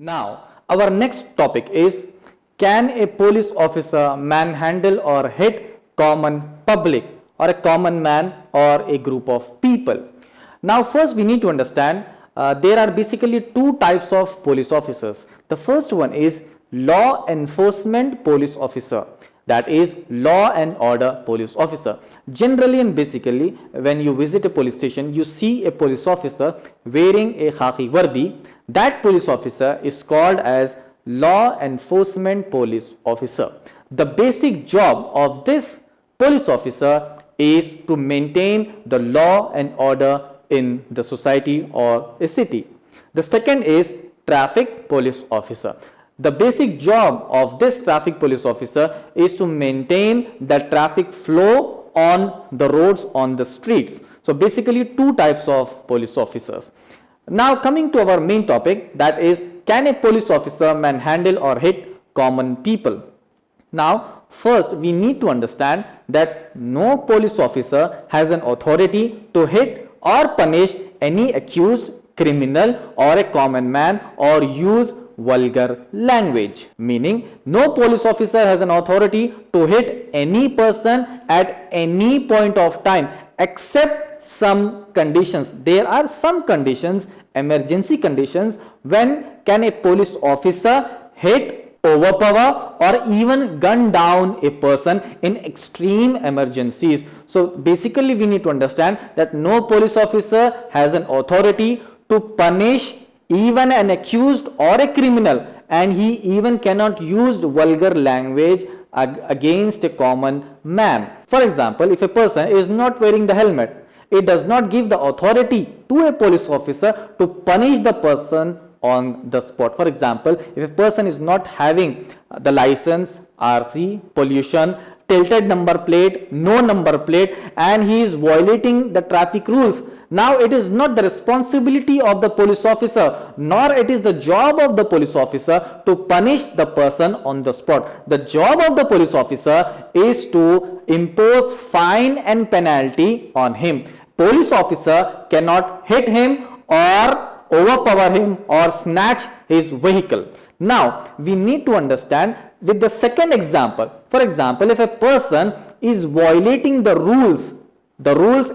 Now, our next topic is, can a police officer manhandle or hit common public or a common man or a group of people? Now, first we need to understand there are basically two types of police officers. The first one is law enforcement police officer, that is law and order police officer. Generally and basically, when you visit a police station, you see a police officer wearing a khaki vardi. That police officer is called as law enforcement police officer. The basic job of this police officer is to maintain the law and order in the society or a city. The second is traffic police officer. The basic job of this traffic police officer is to maintain the traffic flow on the roads, on the streets. So basically two types of police officers. Now coming to our main topic, that is, can a police officer manhandle or hit common people? Now first we need to understand that no police officer has an authority to hit or punish any accused criminal or a common man or use vulgar language, meaning no police officer has an authority to hit any person at any point of time except some conditions. There are some conditions, emergency conditions, when can a police officer hit, overpower or even gun down a person in extreme emergencies. So basically we need to understand that no police officer has an authority to punish even an accused or a criminal, and he even cannot use vulgar language against a common man. For example, if a person is not wearing the helmet, it does not give the authority to a police officer to punish the person on the spot. For example, if a person is not having the license, RC, pollution, tilted number plate, no number plate, and he is violating the traffic rules, now it is not the responsibility of the police officer, nor it is the job of the police officer to punish the person on the spot. The job of the police officer is to impose fine and penalty on him. Police officer cannot hit him or overpower him or snatch his vehicle. Now we need to understand with the second example. For example, if a person is violating the rules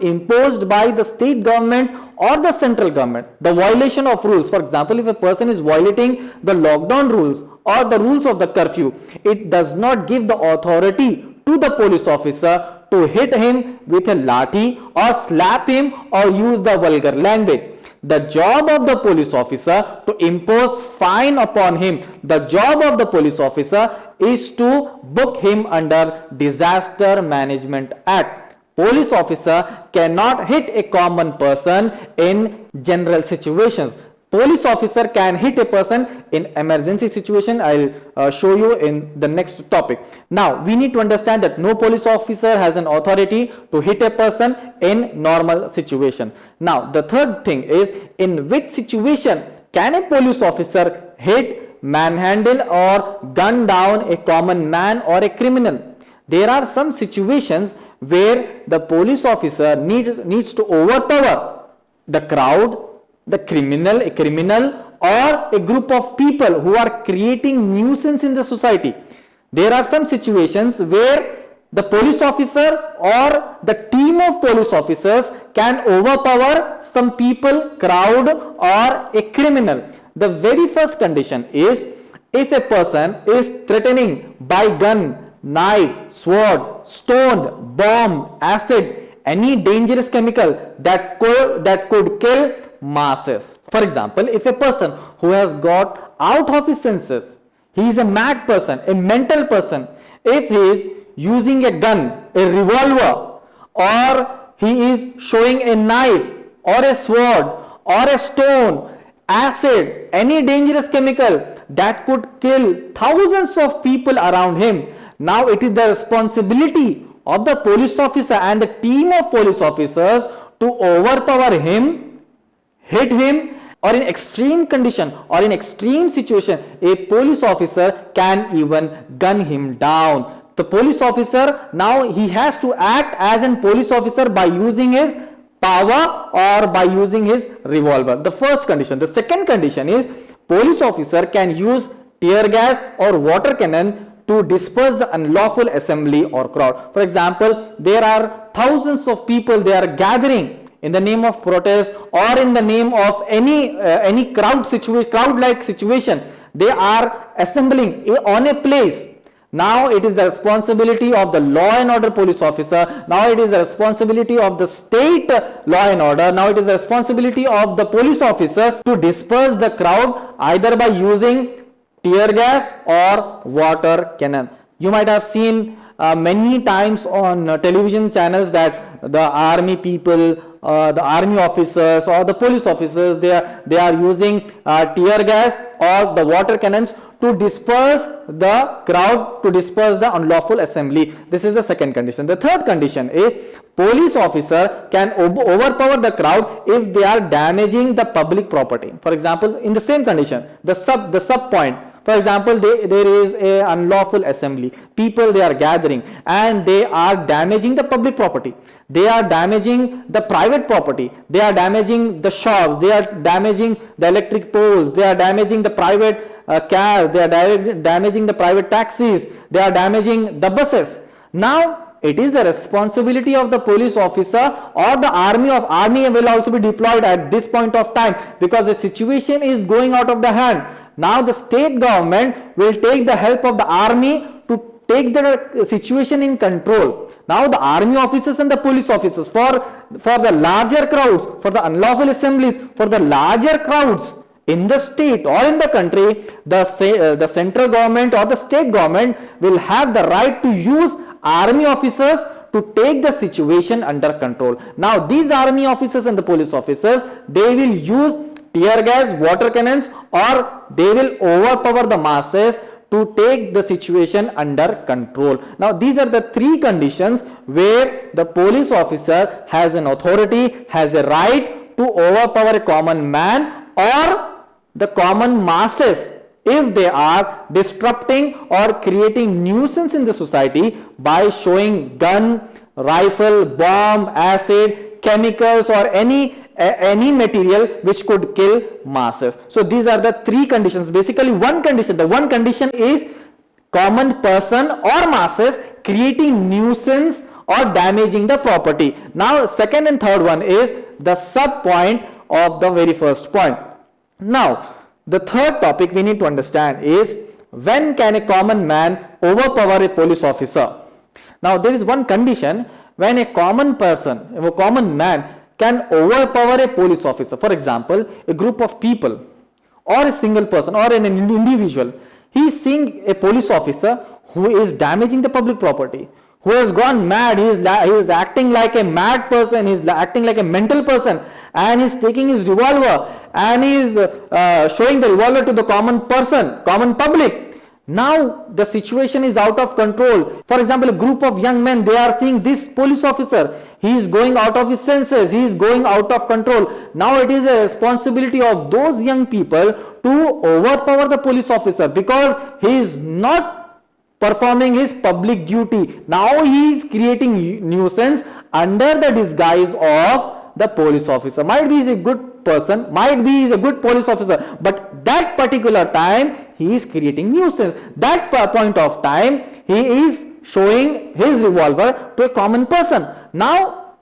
imposed by the state government or the central government, the violation of rules, for example, if a person is violating the lockdown rules or the rules of the curfew, it does not give the authority to the police officer to hit him with a lathi or slap him or use the vulgar language. The job of the police officer to impose fine upon him. The job of the police officer is to book him under Disaster Management Act. Police officer cannot hit a common person in general situations. Police officer can hit a person in emergency situation. I'll show you in the next topic. Now we need to understand that no police officer has an authority to hit a person in normal situation. Now the third thing is, in which situation can a police officer hit, manhandle or gun down a common man or a criminal? There are some situations where the police officer needs to overpower the crowd, the criminal, a criminal or a group of people who are creating nuisance in the society. There are some situations where the police officer or the team of police officers can overpower some people, crowd or a criminal. The very first condition is, if a person is threatening by gun, knife, sword, stone, bomb, acid, any dangerous chemical that could kill masses. For example, if a person who has got out of his senses, he is a mad person, a mental person, if he is using a gun, a revolver, or he is showing a knife or a sword or a stone, acid, any dangerous chemical that could kill thousands of people around him, now it is the responsibility of the police officer and the team of police officers to overpower him, hit him, or in extreme condition or in extreme situation, a police officer can even gun him down. The police officer, now he has to act as a police officer by using his power or by using his revolver. The first condition. The second condition is, police officer can use tear gas or water cannon to disperse the unlawful assembly or crowd. For example, there are thousands of people, they are gathering in the name of protest or in the name of any crowd-like situation. They are assembling on a place. Now it is the responsibility of the law and order police officer. Now it is the responsibility of the state law and order. Now it is the responsibility of the police officers to disperse the crowd either by using tear gas or water cannon. You might have seen many times on television channels that the army people, the army officers or the police officers, they are using tear gas or the water cannons to disperse the crowd, to disperse the unlawful assembly. This is the second condition. The third condition is police officer can overpower the crowd if they are damaging the public property. For example, in the same condition, the sub point. For example, there is a unlawful assembly. People, they are gathering and they are damaging the public property. They are damaging the private property. They are damaging the shops. They are damaging the electric poles. They are damaging the private cars. They are damaging the private taxis. They are damaging the buses. Now, it is the responsibility of the police officer or the army will also be deployed at this point of time, because the situation is going out of the hand. Now the state government will take the help of the army to take the situation in control. Now the army officers and the police officers for the larger crowds, for the unlawful assemblies, for the larger crowds in the state or in the country, the central government or the state government will have the right to use army officers to take the situation under control. Now these army officers and the police officers, they will use tear gas, water cannons, or they will overpower the masses to take the situation under control. Now these are the three conditions where the police officer has an authority, has a right to overpower a common man or the common masses if they are disrupting or creating nuisance in the society by showing gun, rifle, bomb, acid, chemicals or any material which could kill masses. So these are the three conditions. Basically one condition, the one condition is common person or masses creating nuisance or damaging the property. Now second and third one is the sub point of the very first point. Now the third topic we need to understand is, when can a common man overpower a police officer? Now there is one condition when a common person, a common man can overpower a police officer. For example, a group of people or a single person or an individual, he is seeing a police officer who is damaging the public property, who has gone mad, he is acting like a mad person, he is acting like a mental person, and he is taking his revolver and he is showing the revolver to the common person, common public. Now the situation is out of control. For example, a group of young men, they are seeing this police officer, he is going out of his senses, he is going out of control. Now it is a responsibility of those young people to overpower the police officer, because he is not performing his public duty. Now he is creating nuisance under the disguise of the police officer. Might be he is a good person, might be he is a good police officer, but that particular time he is creating nuisance. That point of time he is showing his revolver to a common person. Now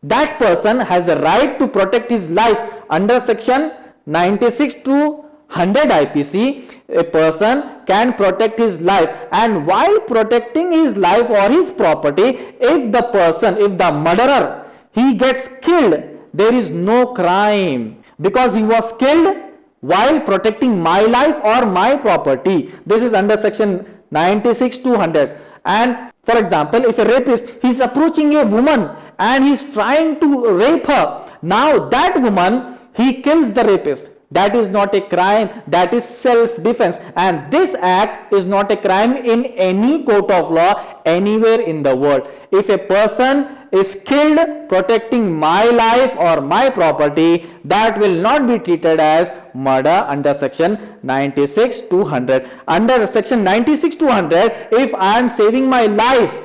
that person has a right to protect his life under section 96 to 100 IPC. A person can protect his life, and while protecting his life or his property, if the person, if the murderer, he gets killed, there is no crime, because he was killed while protecting my life or my property. This is under section 96 to 100. And for example, if a rapist, he is approaching a woman and he is trying to rape her, now that woman, he kills the rapist. That is not a crime, that is self-defense, and this act is not a crime in any court of law anywhere in the world. If a person is killed protecting my life or my property, that will not be treated as murder under section 96 to 100. Under section 96 to 100, if I am saving my life,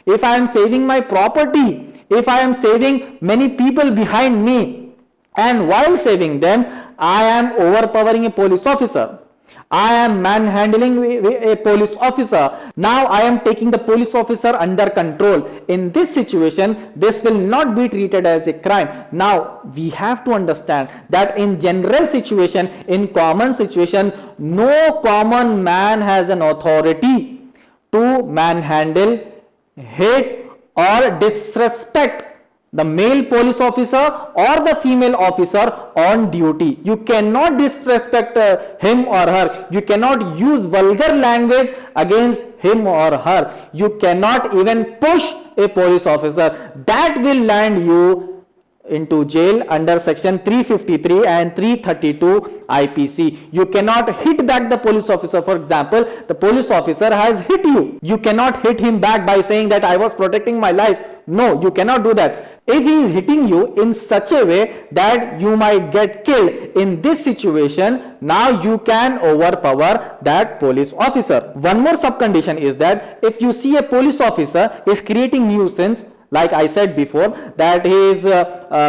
if I am saving my property, if I am saving many people behind me, and while saving them, I am overpowering a police officer. I am manhandling a police officer. Now I am taking the police officer under control. In this situation, this will not be treated as a crime. Now we have to understand that in general situation, in common situation, no common man has an authority to manhandle, hit or disrespect the male police officer or the female officer on duty. You cannot disrespect him or her. You cannot use vulgar language against him or her. You cannot even push a police officer. That will land you into jail under section 353 and 332 IPC. You cannot hit back the police officer. For example, the police officer has hit you. You cannot hit him back by saying that I was protecting my life. No, you cannot do that. If he is hitting you in such a way that you might get killed, in this situation, now you can overpower that police officer. One more subcondition is that if you see a police officer is creating nuisance, like I said before, that he is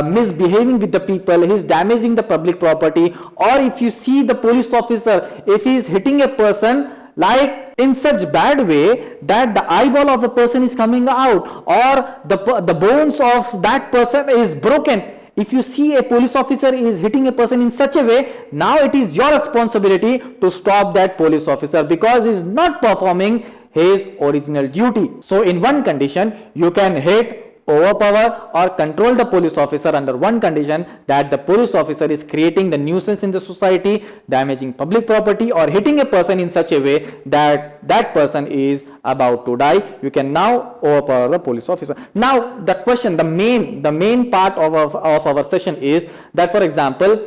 misbehaving with the people, he is damaging the public property, or if you see the police officer, if he is hitting a person like in such bad way that the eyeball of the person is coming out, or the bones of that person is broken. If you see a police officer is hitting a person in such a way, now it is your responsibility to stop that police officer, because he is not performing his original duty. So in one condition, you can hit, overpower or control the police officer under one condition, that the police officer is creating the nuisance in the society, damaging public property or hitting a person in such a way that that person is about to die. You can now overpower the police officer. Now the question, the main part of our session is that, for example,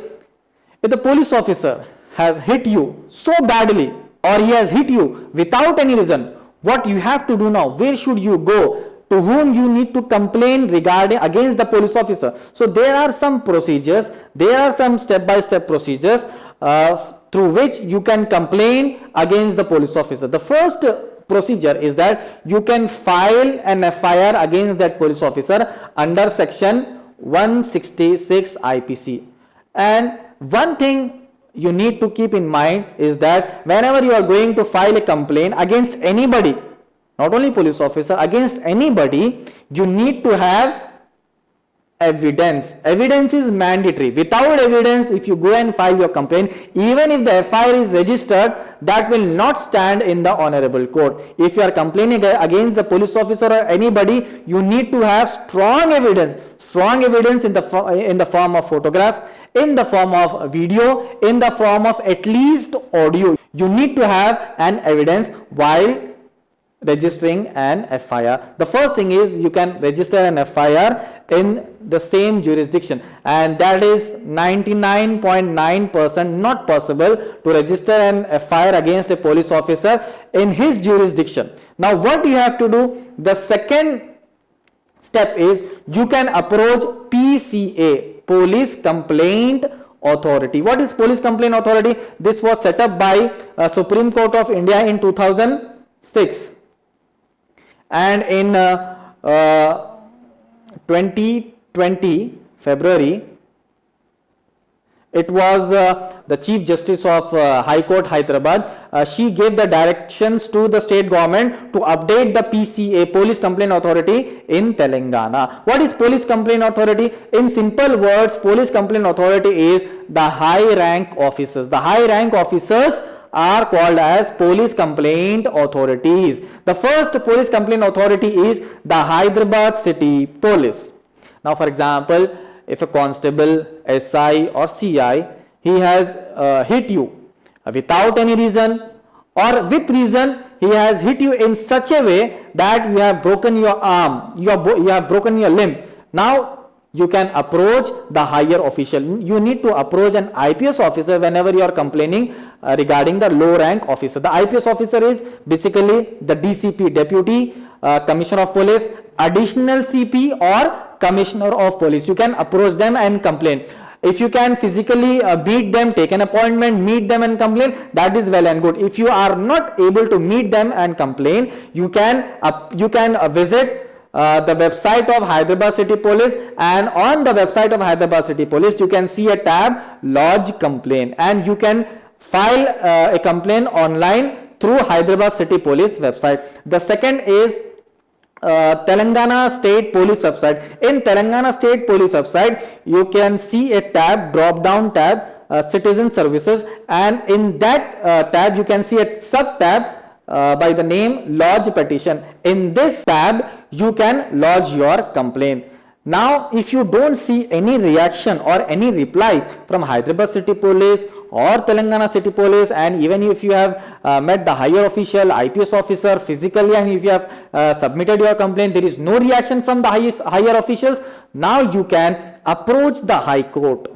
if the police officer has hit you so badly, or he has hit you without any reason, what you have to do now? Where should you go? To whom you need to complain regarding against the police officer? So there are some procedures, there are some step-by-step procedures through which you can complain against the police officer. The first procedure is that you can file an FIR against that police officer under section 166 IPC. And one thing you need to keep in mind is that whenever you are going to file a complaint against anybody, not only police officer, against anybody, you need to have evidence. Evidence is mandatory. Without evidence, if you go and file your complaint, even if the FIR is registered, that will not stand in the honorable court. If you are complaining against the police officer or anybody, you need to have strong evidence in the form of photograph, in the form of video, in the form of at least audio. You need to have an evidence while registering an FIR. The first thing is you can register an FIR in the same jurisdiction, and that is 99.9% not possible to register an FIR against a police officer in his jurisdiction. Now what you have to do, the second step is you can approach PCA, Police Complaint Authority. What is Police Complaint Authority? This was set up by Supreme Court of India in 2006. And in 2020 February, it was the Chief Justice of High Court Hyderabad. She gave the directions to the state government to update the PCA, Police Complaint Authority in Telangana. What is Police Complaint Authority? In simple words, Police Complaint Authority is the high rank officers. The high rank officers are called as police complaint authorities. The first police complaint authority is the Hyderabad City Police. Now, for example, if a constable, SI or CI, he has hit you without any reason or with reason, he has hit you in such a way that you have broken your arm, you have broken your limb. Now you can approach the higher official. You need to approach an IPS officer whenever you are complaining regarding the low rank officer. The IPS officer is basically the DCP, Deputy Commissioner of Police, Additional CP or Commissioner of Police. You can approach them and complain. If you can physically meet them, take an appointment, meet them and complain, that is well and good. If you are not able to meet them and complain, you can visit the website of Hyderabad City Police, and on the website of Hyderabad City Police you can see a tab lodge complaint, and you can file a complaint online through Hyderabad City Police website. The second is Telangana State Police website. In Telangana State Police website you can see a tab, drop down tab, citizen services, and in that tab you can see a sub tab by the name lodge petition. In this tab you can lodge your complaint. Now if you don't see any reaction or any reply from Hyderabad City Police or Telangana City Police, and even if you have met the higher official, IPS officer physically, and if you have submitted your complaint, there is no reaction from the higher officials, now you can approach the High Court.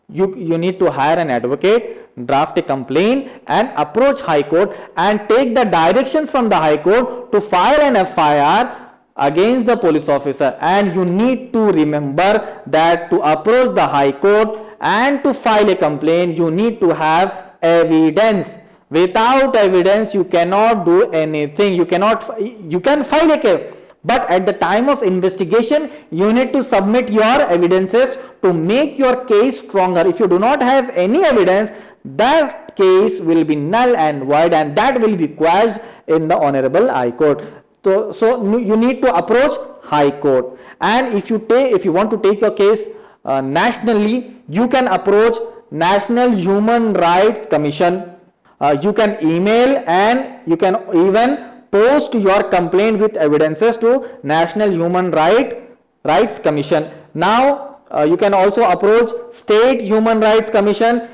You need to hire an advocate, draft a complaint and approach High Court and take the directions from the High Court to file an FIR against the police officer. And you need to remember that to approach the High Court and to file a complaint you need to have evidence. Without evidence you cannot do anything. You can file a case, but at the time of investigation you need to submit your evidences to make your case stronger. If you do not have any evidence, that case will be null and void, and that will be quashed in the Honorable High Court. So you need to approach High Court. And if you want to take your case nationally, you can approach National Human Rights Commission. You can email, and you can even post your complaint with evidences to National Human Rights Commission. Now you can also approach State Human Rights Commission.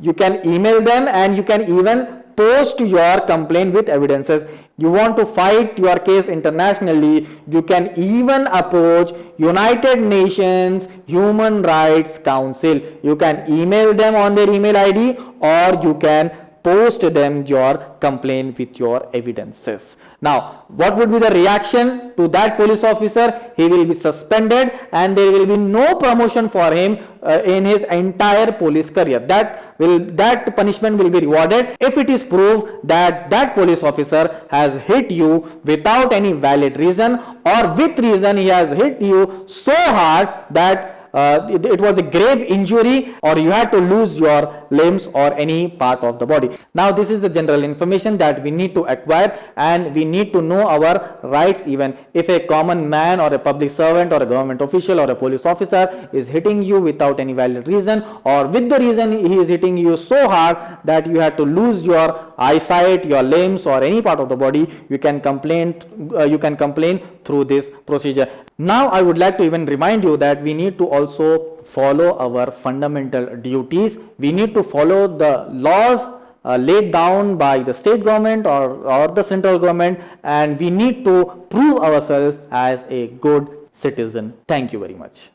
You can email them, and you can even post your complaint with evidences. You want to fight your case internationally, you can even approach United Nations Human Rights Council. You can email them on their email ID, or you can post them your complaint with your evidences. Now, what would be the reaction to that police officer? He will be suspended, and there will be no promotion for him in his entire police career. That punishment will be rewarded if it is proved that that police officer has hit you without any valid reason, or with reason he has hit you so hard that it was a grave injury, or you had to lose your limbs or any part of the body. Now this is the general information that we need to acquire, and we need to know our rights. Even if a common man or a public servant or a government official or a police officer is hitting you without any valid reason, or with the reason he is hitting you so hard that you had to lose your eyesight, your limbs or any part of the body, you can complain through this procedure. Now I would like to even remind you that we need to also follow our fundamental duties. We need to follow the laws laid down by the state government or the central government, and we need to prove ourselves as a good citizen. Thank you very much.